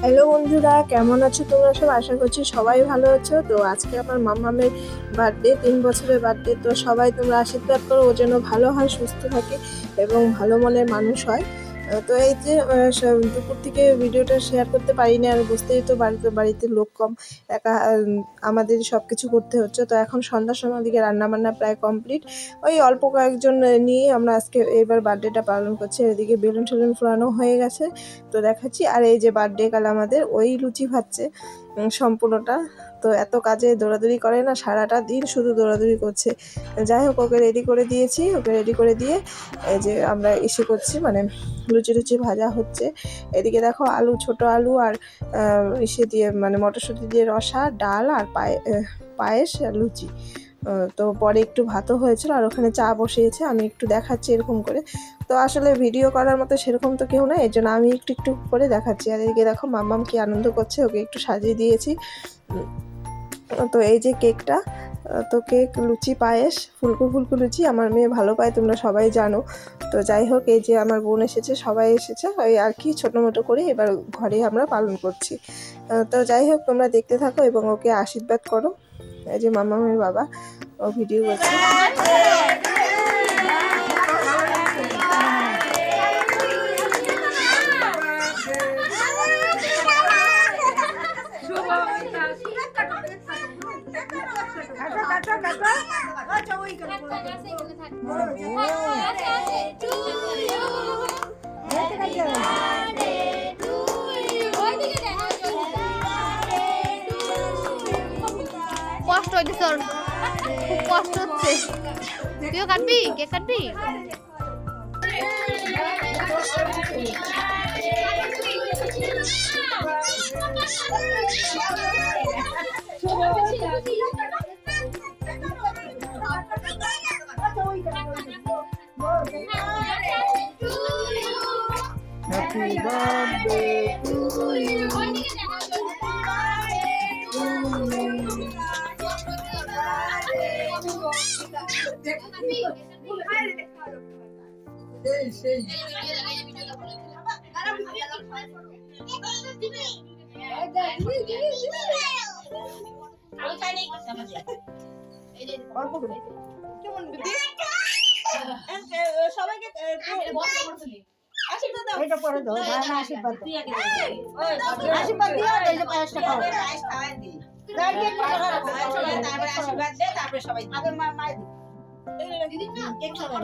Hello বন্ধুরা, কেমন আছো তোমরা সব? আশা করছি সবাই ভালো আছো। তো আজকে আমার মামামের বার্থডে, 3 বছরের বার্থডে। তো সবাই তোমরা আশীর্বাদ করো ও যেন ভালো হয়, সুস্থ থাকে এবং ভালো মনের মানুষ হয়। তো এই যে দুপুর থেকে ভিডিওটা শেয়ার করতে পারিনি, আর বুঝতেই তো বাড়িতে লোক কম, একা আমাদের সব কিছু করতে হচ্ছে। তো এখন সন্ধ্যার সময় দিকে রান্নাবান্না প্রায় কমপ্লিট। ওই অল্প কয়েকজন নিয়ে আমরা আজকে এবার বার্থডেটা পালন করছি। এদিকে বেলুন টেলুন ফোলানো হয়ে গেছে, তো দেখাচ্ছি। আর এই যে বার্থডে কাল আমাদের ওই লুচি ভাজছে সম্পূর্ণটা। তো এত কাজে দৌড়াদৌড়ি করে না, সারাটা দিন শুধু দৌড়াদৌড়ি করছে। যাই হোক, ওকে রেডি করে দিয়েছি। ওকে রেডি করে দিয়ে এই যে আমরা এসে করছি, মানে লুচি ভাজা হচ্ছে। এদিকে দেখো আলু, ছোট আলু আর ইসে দিয়ে, মানে মটরশুঁটি দিয়ে রসা, ডাল আর পায়েস আর লুচি। তো পরে একটু ভাতও হয়েছিল, আর ওখানে চা বসিয়েছে। আমি একটু দেখাচ্ছি এরকম করে। তো আসলে ভিডিও করার মতো সেরকম তো কেউ না, এর জন্য আমি একটু একটু করে দেখাচ্ছি। আর এদিকে দেখো মাম্মাম কি আনন্দ করছে, ওকে একটু সাজিয়ে দিয়েছি। তো এই যে কেকটা, তো কেক, লুচি, পায়েস, ফুলকো লুচি আমার মেয়ে ভালো পায়, তোমরা সবাই জানো। তো যাই হোক, এই যে আমার বোন এসেছে, সবাই এসেছে, ওই আর কি ছোটো মোটো করে এবার ঘরে আমরা পালন করছি। তো যাই হোক, তোমরা দেখতে থাকো এবং ওকে আশীর্বাদ করো। এই যে মাম্মামের বাবা ও ভিডিও করছে। কষ্ট হইতেছে ওর, খুব কষ্ট হচ্ছে। তুইও কাটবি, cake কাটবি? Happy birthday to you. এটা পরে দাও, আশীর্বাদ দিও, এই যে পায়েসটা খাও। তারপরে আশীর্বাদ দে, তারপরে সবাই আগে মায়ের দিদি না কেক খাওয়া।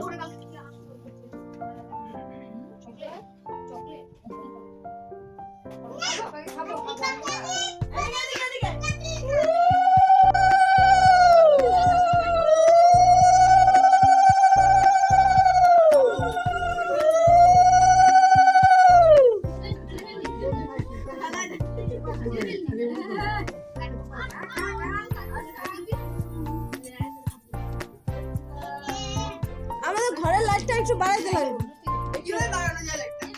আমাদের ঘরের লাইটটা একটু বাড়াইতে লাগবে,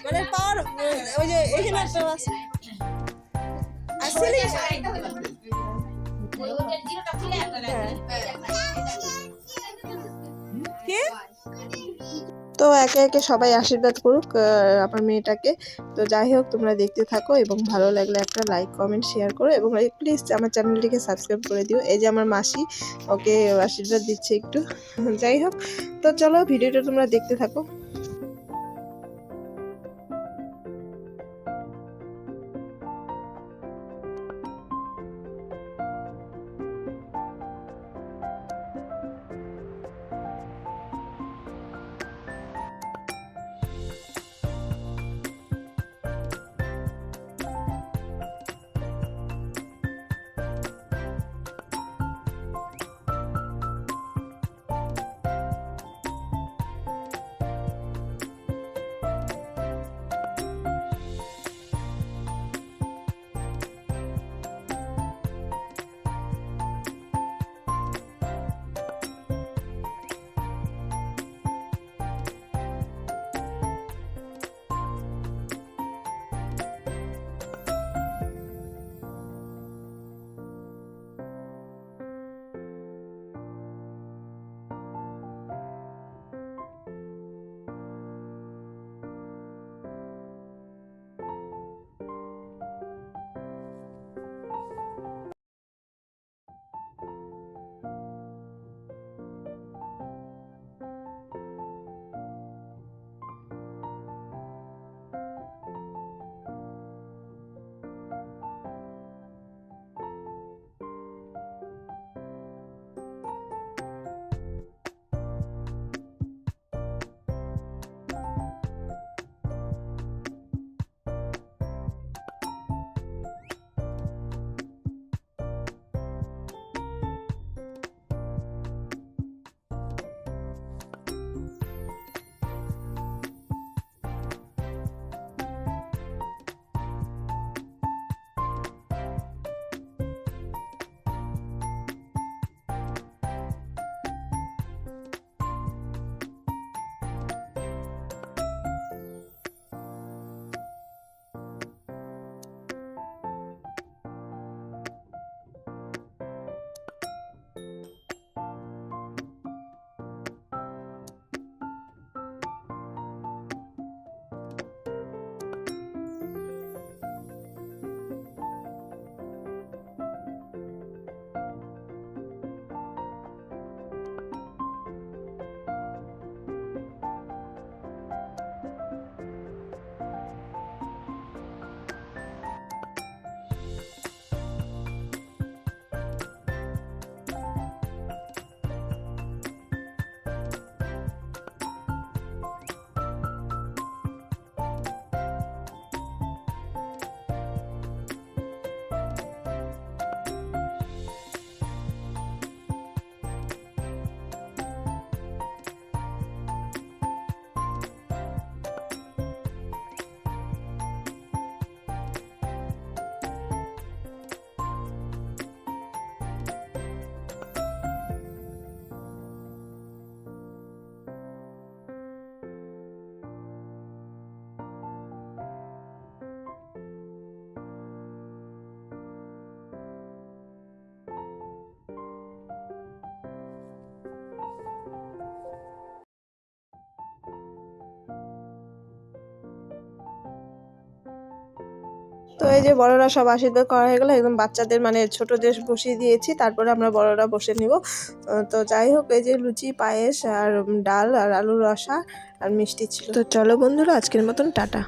মানে পাওয়ার ওই যে এখানে একটা আছে। আসলে কি তো একে একে সবাই আশীর্বাদ করুক আমার মেয়েটাকে। তো যাই হোক, তোমরা দেখতে থাকো এবং ভালো লাগলে একটা লাইক, কমেন্ট, শেয়ার করো এবং প্লিজ আমার চ্যানেলটিকে সাবস্ক্রাইব করে দিও। এই যে আমার মাসি ওকে আশীর্বাদ দিচ্ছে একটু। যাই হোক, তো চলো ভিডিওটা তোমরা দেখতে থাকো। তো এই যে বড়রা সব আশীর্বাদ করা হয়ে গেলো, একদম বাচ্চাদের মানে ছোটদের বসিয়ে দিয়েছি, তারপরে আমরা বড়রা বসে নিব। তো যাই হোক, এই যে লুচি, পায়েস আর ডাল আর আলুর রসা আর মিষ্টি ছিল। তো চলো বন্ধুরা, আজকের মতন টাটা।